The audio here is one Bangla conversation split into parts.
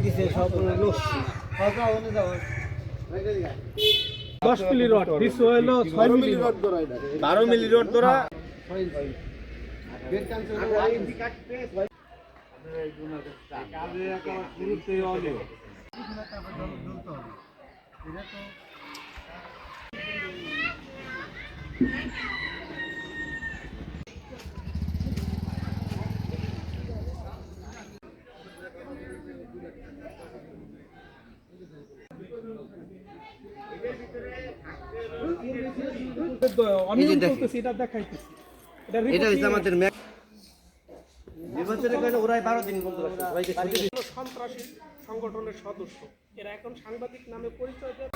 দিছে সব লস্যি 10 মিলি রড দিস হলো 6 মিলি রড 12 মিলি রড ধরা অনিয়ম করতেছি এটা দেখাইতেছি এটা হচ্ছে আমাদের নির্বাচনের কারণে ওরাই 12 দিন বন্ধ রাখছে সবাইকে সন্ত্রাসী সংগঠনের সদস্য এরা এখন সাংবাদিক নামে পরিচয় দেয়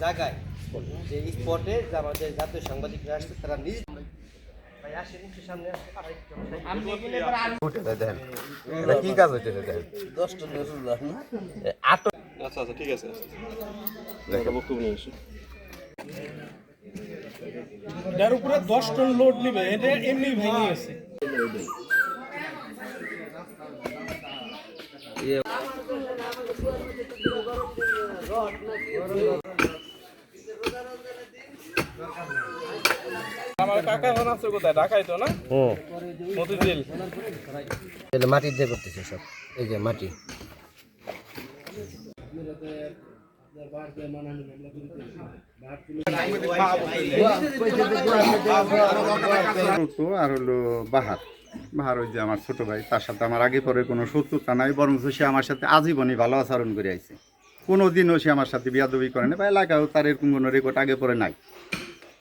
জায়গায় যে স্পটে আমাদের জাতীয় সাংবাদিকরা আসছে তারা নিজ ভাই আসেন একটু সামনে কি কাজ হচ্ছে দেখেন 10 টন রসুল্লাহ না আচ্ছা আচ্ছা ঠিক আছে দেখা বক্তব্য নিয়ে এসে এর উপরে 10 টন লোড নিবে এটা এমনি ভেঙে গেছে আমার কাকা এখন আছে কোথায় ঢাকায় তো না মতিঝিল এটা মাটি দিয়ে করতেছে সব এই যে মাটি আর হলো বাহার ওই যে আমার ছোট ভাই তার সাথে আমার আগে পরে কোনো শত্রুতা নাই বরং সে আমার সাথে আজীবনই ভালো আচরণ করে আইছে কোনো দিনও সে আমার সাথে বিয়াদবি করে না বা এলাকাও তার এরকম কোনো রেকর্ড আগে পরে নাই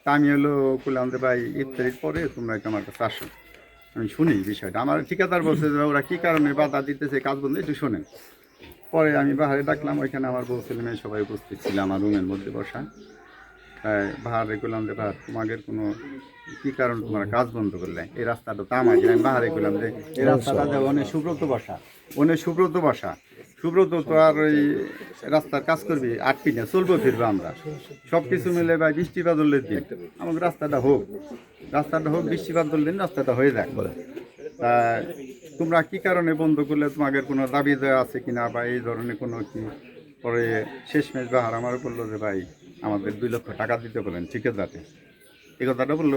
তা আমি হলো বললাম যে ভাই ইফতারির পরে তোমরা একটু আমার কাছে আসো আমি শুনি বিষয়টা আমার ঠিকাদার বলছে যে ওরা কী কারণে বাধা দিতেছে কাজ বন্ধ একটু শোনেন পরে আমি বাহারে ডাকলাম ওইখানে আমার বউ ছেলে মেয়ে সবাই উপস্থিত ছিল আমার রুমের মধ্যে বসা বাহারে করলাম যে ভাই তোমাদের কোনো কী কারণ তোমরা কাজ বন্ধ করলে এই রাস্তাটা তো আমার আমি বাহারে করলাম যে এই রাস্তাটা যে অনেক সুব্রত বসা সুব্রত তো আর ওই রাস্তার কাজ করবি আটপি না চলবো ফিরবো আমরা সব কিছু মিলে ভাই বৃষ্টিপাত ধরলে দিন আমাকে রাস্তাটা হোক বৃষ্টিপাত ধরলে রাস্তাটা হয়ে যাক তা তোমরা কী কারণে বন্ধ করলে তোমাদের কোনো দাবি দেওয়া আছে কিনা বা এই ধরনের কোনো কি পরে শেষমেশ বাহার আমার বললো যে ভাই আমাদের 2 লক্ষ টাকা দিতে বলেন ঠিকাদারে এই কথাটা বললো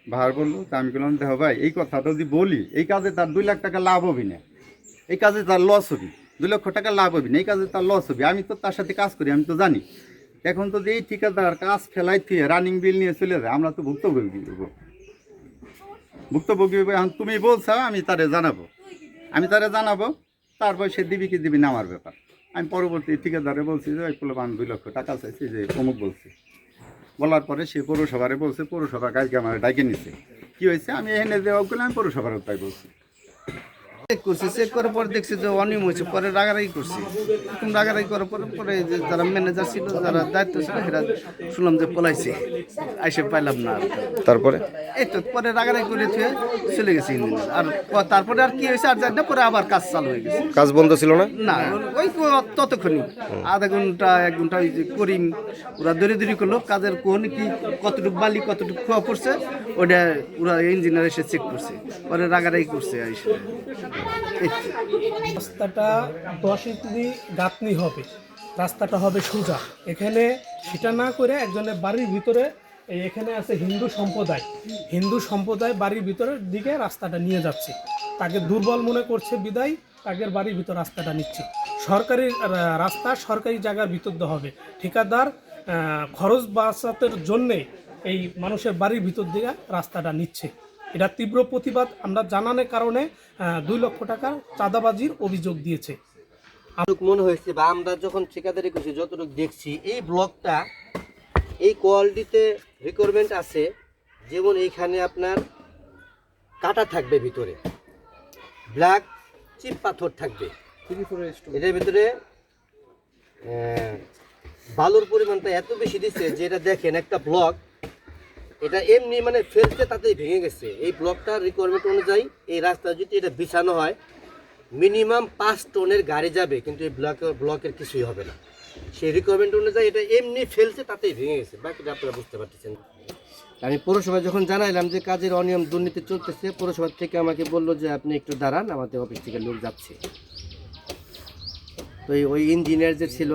বাহার বললো তা আমি বললাম দেখো ভাই এই কথাটা যদি বলি এই কাজে তার 2 লাখ টাকা লাভ হবি না এই কাজে তার লস হবি 2 লক্ষ টাকা লাভ হবি না এই কাজে তার লস হবি আমি তো তার সাথে কাজ করি আমি তো জানি এখন তো এই ঠিকাদার কাজ ফেলাই থুয়ে রানিং বিল নিয়ে চলে যায় আমরা তো ভুক্তভোগী এখন তুমি বলছো আমি তারে জানাবো তারপর সে দিবি কি দিবি না আমার ব্যাপার আমি পরবর্তী ঠিকাদারে বলছি যে ওই পোলাপান 2 লক্ষ টাকা চাইছি যে অমুক বলছি বলার পরে সে পৌরসভারে বলছে পৌরসভা কাজকে আমার ডাকে নিচ্ছে কী হয়েছে আমি এখানে দেওয়া করলে আমি পৌরসভার তাই বলছি চেক করার পর দেখছি যে অনিয়ম হয়েছে পরে রাগারাগি করছি রাগারাগি করার পরে যে যারা ম্যানেজার ছিল যারা দায়িত্ব ছিল সেটা শুনলাম যে পলাইছে আইসে পাইলাম না তারপরে এই তো পরে রাগারাগি করে চলে গেছে ইঞ্জিনিয়ার আর তারপরে আর কি হয়েছে আর জানি না পরে আবার কাজ চালু হয়ে গেছে কাজ বন্ধ ছিল না না ওই ততক্ষণই আধা ঘন্টা 1 ঘন্টা ওই যে করিম ওরা দৌড়ি করলো কাজের কোন কি কতটুকু বালি কতটুকু খোয়া পড়ছে ওটা ওরা ইঞ্জিনিয়ার এসে চেক করছে পরে রাগারাগি করছে আইসে রাস্তাটা 10 ইঞ্চি গাঁথনি হবে রাস্তাটা হবে সোজা এখানে সেটা না করে একজনের বাড়ির ভিতরে এখানে আছে হিন্দু সম্প্রদায় বাড়ির ভিতরের দিকে রাস্তাটা নিয়ে যাচ্ছে তাকে দুর্বল মনে করছে বিদায় তাদের বাড়ির ভিতর রাস্তাটা নিচ্ছে সরকারি রাস্তা সরকারি জায়গার ভিতর দিয়ে হবে ঠিকাদার খরচ বাঁচাতের জন্যে এই মানুষের বাড়ির ভিতর দিয়ে রাস্তাটা নিচ্ছে এটা তীব্র প্রতিবাদ আমরা জানানোর কারণে 2 লক্ষ টাকা চাঁদাবাজির অভিযোগ দিয়েছে মনে হয়েছে বা আমরা যখন ঠিকাদারি করছি যতটুকু দেখছি এই ব্লকটা এই কোয়ালিটিতে রিকোয়ারমেন্ট আছে যেমন এইখানে আপনার কাটা থাকবে ভিতরে ব্ল্যাক চিপ পাথর থাকবে এটার ভিতরে বালুর পরিমাণটা এত বেশি দিচ্ছে যে এটা দেখেন একটা ব্লক এটা এমনি মানে ফেলতে তাতেই ভেঙে গেছে এই ব্লকটার রিকোয়ারমেন্ট অনুযায়ী এই রাস্তা যদি এটা বিছানো হয় মিনিমাম 5 টনের গাড়ি যাবে কিন্তু এই ব্লকের কিছুই হবে না সেই রিকোয়ারমেন্ট অনুযায়ী এটা এমনি ফেলছে তাতেই ভেঙে গেছে বাকিটা আপনারা বুঝতে পারতেছেন আমি পৌরসভায় যখন জানাইলাম যে কাজের অনিয়ম দুর্নীতি চলতেছে পৌরসভা থেকে আমাকে বললো যে আপনি একটু দাঁড়ান আমাদের অফিস থেকে লোক যাচ্ছে তো ওই ইঞ্জিনিয়ার যে ছিল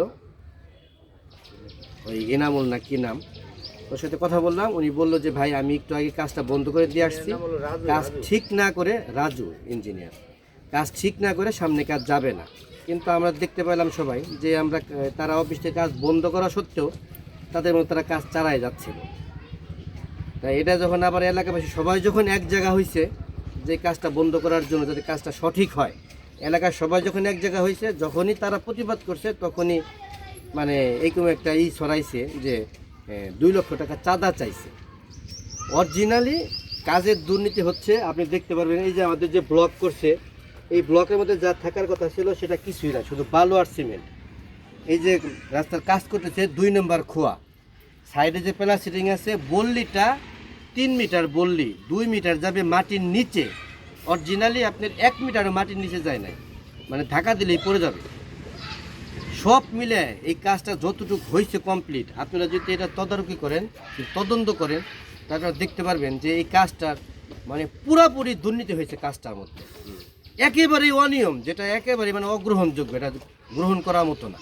ওই এনামুল না কি নাম, ওর সাথে কথা বললাম। উনি বললো যে ভাই আমি একটু আগে কাজটা বন্ধ করে দিয়ে আসছি, কাজ ঠিক না করে, রাজু ইঞ্জিনিয়ার, কাজ ঠিক না করে সামনে কাজ যাবে না। কিন্তু আমরা দেখতে পেলাম সবাই যে আমরা তারা অফিস থেকে কাজ বন্ধ করা সত্ত্বেও তাদের মধ্যে তারা কাজ চালায় যাচ্ছিল। তাই এটা যখন আবার এলাকাবাসী সবাই যখন এক জায়গা হয়েছে যে কাজটা বন্ধ করার জন্য যাতে কাজটা সঠিক হয়, এলাকার সবাই যখন এক জায়গা হয়েছে, যখনই তারা প্রতিবাদ করছে তখনই মানে এইরকম একটা ছড়াইছে যে 2 লক্ষ টাকা চাঁদা চাইছে। অরিজিনালি কাজের দুর্নীতি হচ্ছে। আপনি দেখতে পারবেন এই যে আমাদের যে ব্লক করছে, এই ব্লকের মধ্যে যা থাকার কথা ছিল সেটা কিছুই না, শুধু বালু আর সিমেন্ট। এই যে রাস্তার কাজ করতেছে 2 নম্বর খোয়া, সাইডে যে প্লাস্টিং আছে, বল্লিটা 3 মিটার বল্লি, 2 মিটার যাবে মাটির নিচে। অরিজিনালি আপনার 1 মিটারও মাটির নিচে যায় নাই, মানে ধাক্কা দিলেই পড়ে যাবে। সব মিলে এই কাজটা যতটুকু হয়েছে কমপ্লিট, আপনারা যদি এটা তদারকি করেন, তদন্ত করেন, তারপরে দেখতে পারবেন যে এই কাজটার মানে পুরাপুরি দুর্নীতি হয়েছে কাজটার মধ্যে। একেবারেই অনিয়ম, যেটা একেবারে মানে অগ্রহণযোগ্য, এটা গ্রহণ করার মতো না।